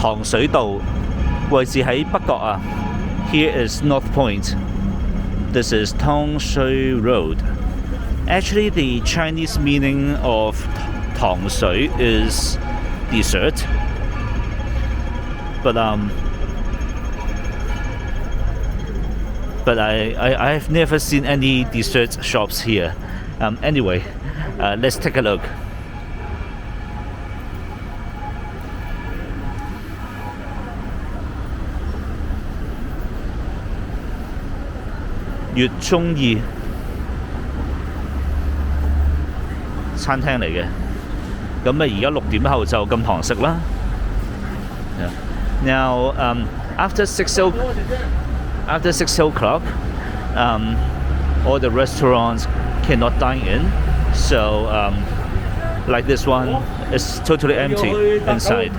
糖水道，位置喺北角啊。Here is North Point. This is Tong Shui Road. Actually, the Chinese meaning of Tong Shui is dessert. But I have never seen any dessert shops here. Anyway, let's take a look. 越中意餐廳嚟嘅，咁而家6點後就禁堂食啦。Now, after 6 o'clock, all the restaurants cannot dine in. So, like this one, it's totally empty inside.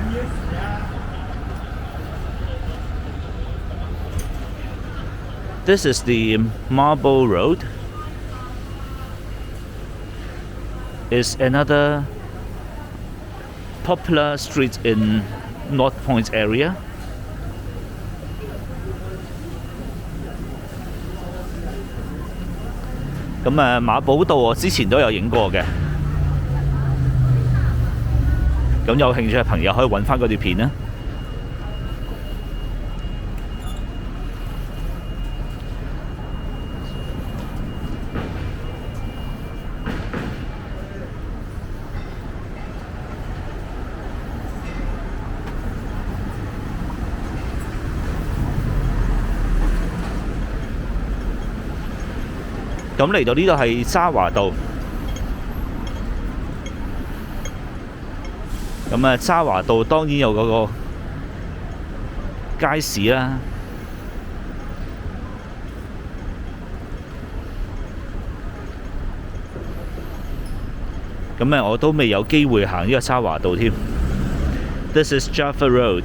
This is the Marble Road. It's another popular street in North Point area. 咁馬寶道我之前都有影過嘅，咁有興趣嘅朋友可以揾翻嗰條片啦。咁嚟到呢度係渣華道，咁渣華道當然有嗰個街市啦。咁我都未有機會行呢個渣華道添。This is Jaffa Road.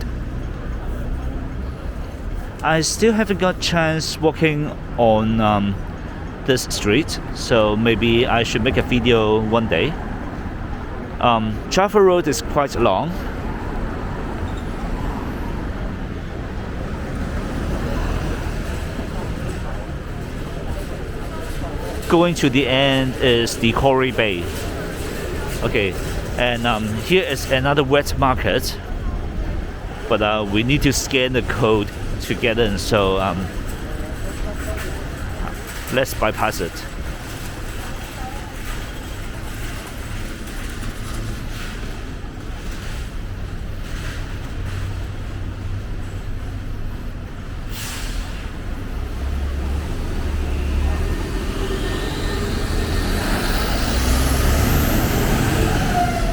I still haven't got chance walking on this street, so maybe I should make a video one day. Jaffa Road is quite long. Going to the end is the Quarry Bay. Okay, and here is another wet market, but we need to scan the code to get in, so let's bypass it.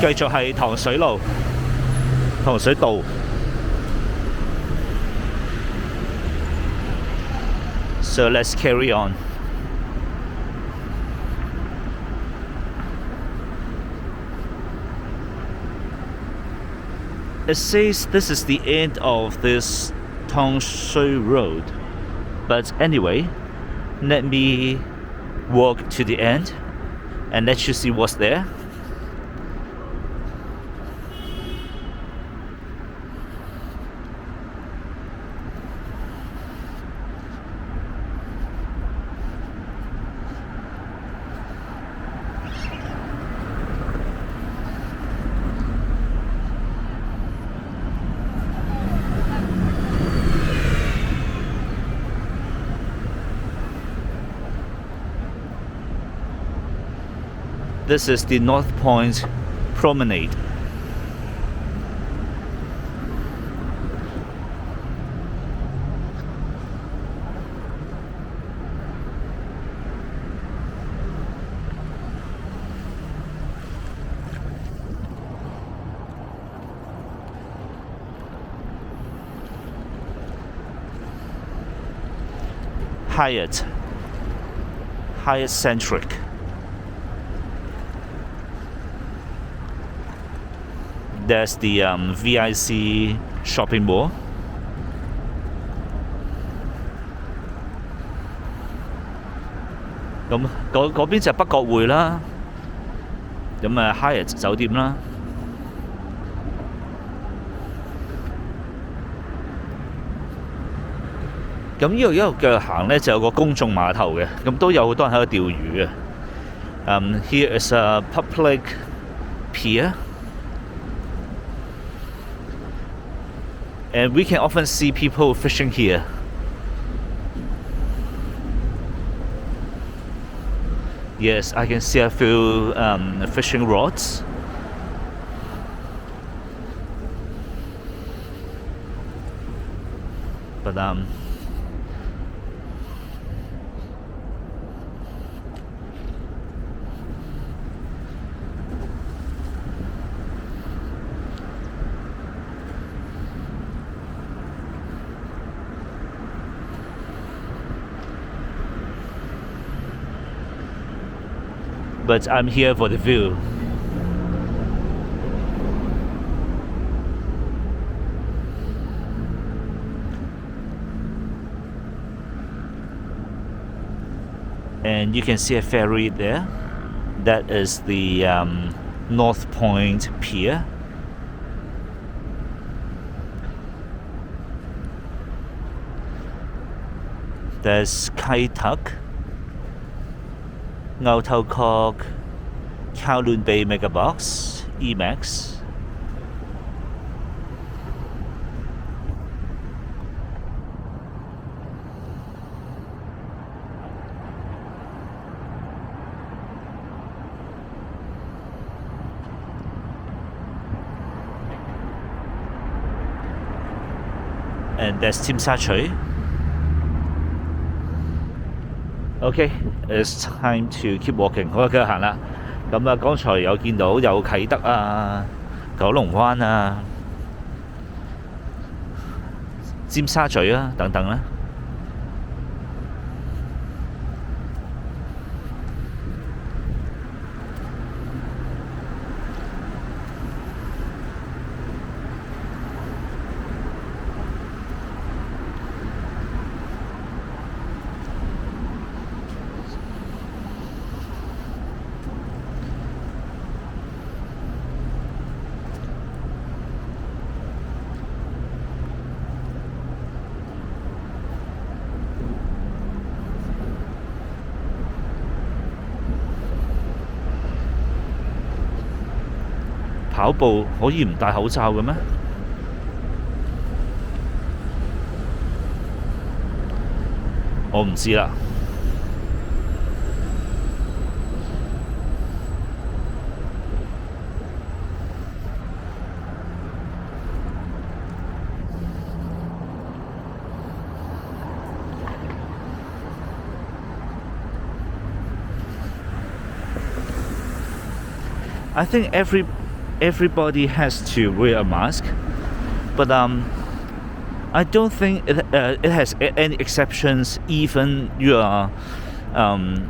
繼續係糖水路、糖水道。So let's carry on. It says this is the end of this Tong Shui Road. But anyway, let me walk to the end and let you see what's there. This is the North Point Promenade. Hyatt Centric. There's the VIC shopping mall.咁嗰邊就係北角匯啦，咁Hyatt酒店啦。咁呢度一路繼續行呢，就有個公眾碼頭嘅，咁都有好多人喺度釣魚嘅。Here is a public pier, and we can often see people fishing here. Yes, I can see a few fishing rods. But I'm here for the view. And you can see a ferry there. That is the North Point Pier. There's Kai Tak, Ngau Tau Kok, Kowloon Bay Megabox, Emax. And there's 尖沙咀. Okay, it's time to keep walking. 好啦，繼續行啦。咁啊，剛才有見到有啟德啊、九龍灣啊、尖沙咀啊等等啦。跑步可以唔戴口罩嘅咩？我唔知啦。I think everybody has to wear a mask, but I don't think it has any exceptions. Even you are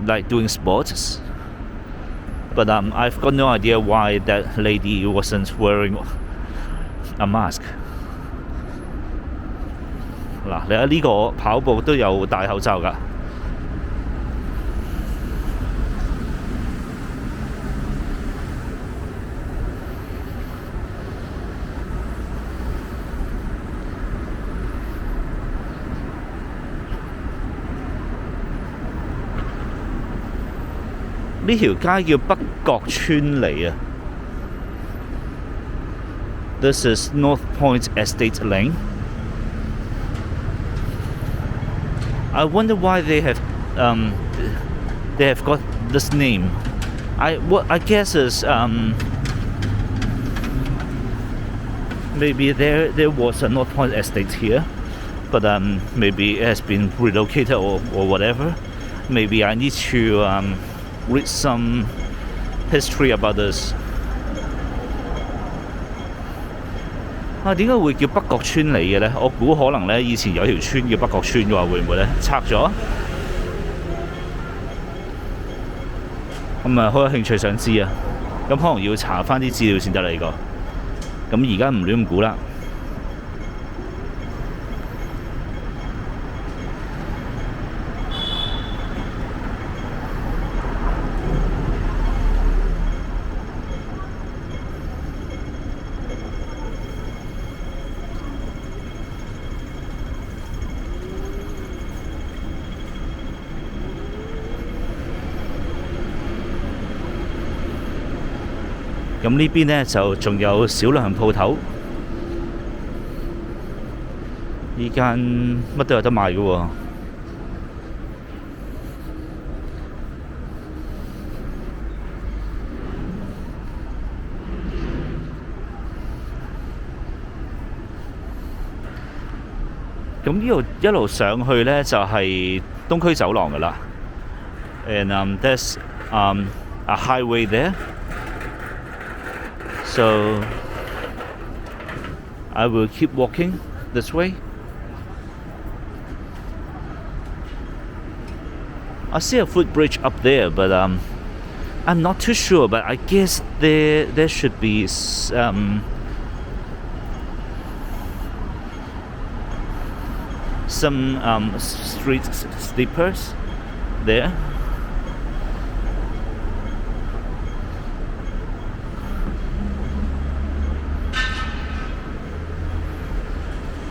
like doing sports, but I've got no idea why that lady wasn't wearing a mask. 嗱，你睇呢個跑步都有戴口罩㗎。呢條街叫北角村里啊。This is North Point Estate Lane. I wonder why they have got this name. What I guess is maybe there was a North Point Estate here, but maybe it has been relocated or whatever. Maybe I need to read some history about this. 點解會叫北角村里嘅呢？我估可能呢，以前有條村叫北角村嘅話，會唔會呢？拆咗？咁好有興趣想知啊！咁可能要查翻啲資料先得啦，呢個。咁而家唔亂咁估啦。咁呢邊呢，就仲有少量鋪頭，呢間乜都有得賣嘅喎。咁呢度一路上去呢，就係東區走廊㗎啦。And there's a highway there. So I will keep walking this way. I see a footbridge up there, but I'm not too sure. But I guess there should be some street sleepers there.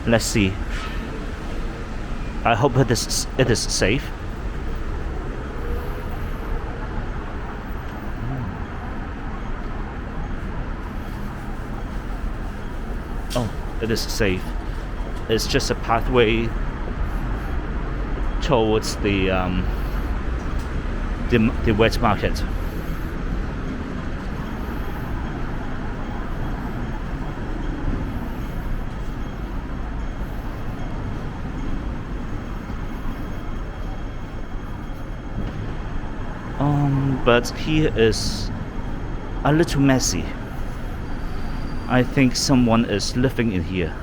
Let's see. I hope it is safe. Oh, it is safe. It's just a pathway towards the wet market. But here is a little messy. I think someone is living in here.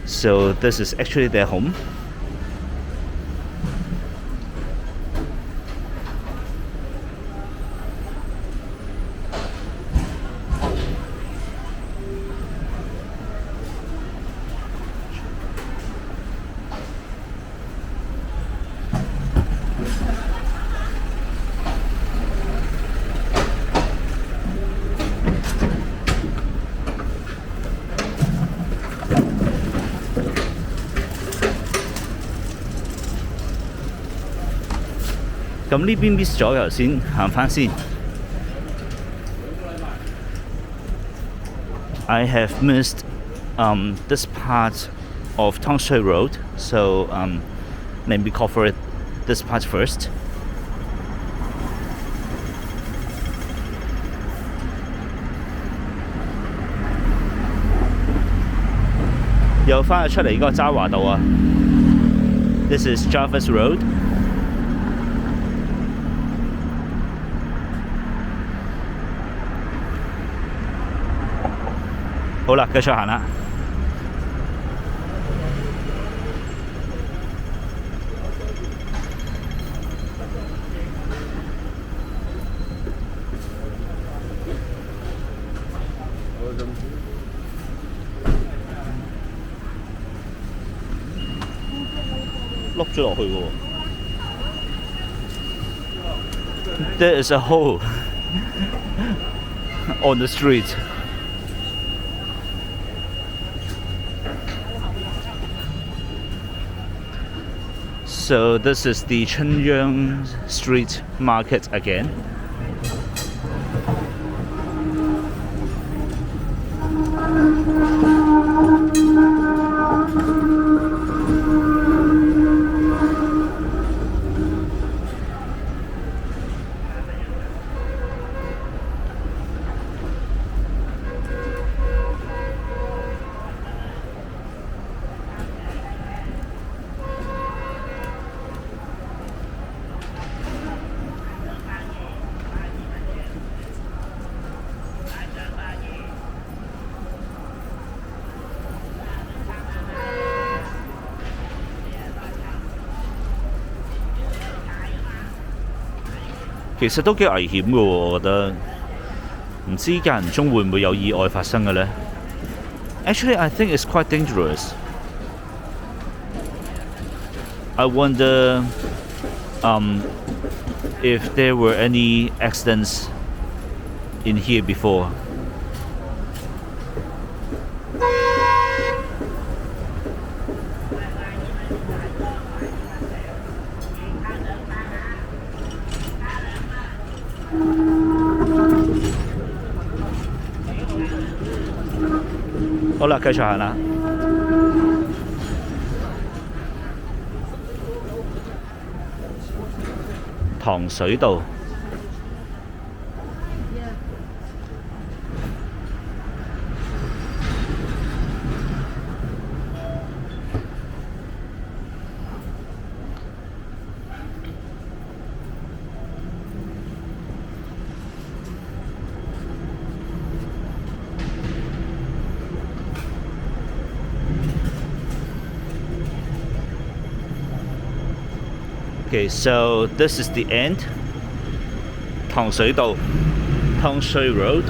So this is actually their home.咁呢邊 miss 咗，頭先行返先。I have missed this part of Tong Shui Road, so let me cover this part first. 又翻咗出嚟嗰個渣華道啊 ！This is Jarvis Road. 好啦，繼續行啦。碌咗落去喎。There is a hole on the street. So this is the Chunyang Street Market again.其實都幾危險嘅喎，我覺得。唔知間唔中會唔會有意外發生嘅呢？ Actually, I think it's quite dangerous. I wonder if there were any accidents in here before. 好啦，繼續行啦。糖水道。Okay, so this is the end. 糖水道 Tong Shui Road.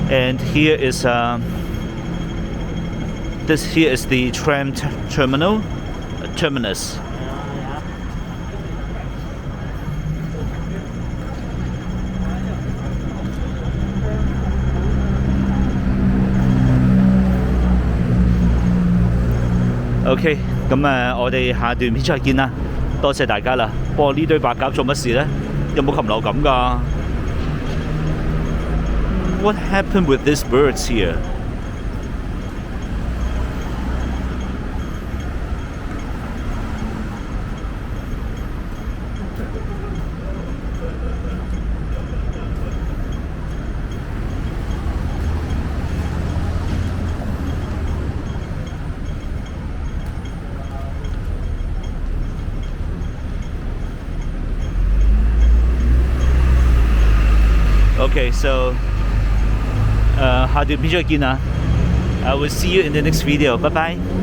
And here is here is the tram terminus. OK， 咁我哋下段片再見啦，多謝大家啦。不過呢堆白鴿做乜事呢？有冇禽流感㗎？ What happened with these birds here? Okay, so 下段片再見啦。I will see you in the next video. Bye bye.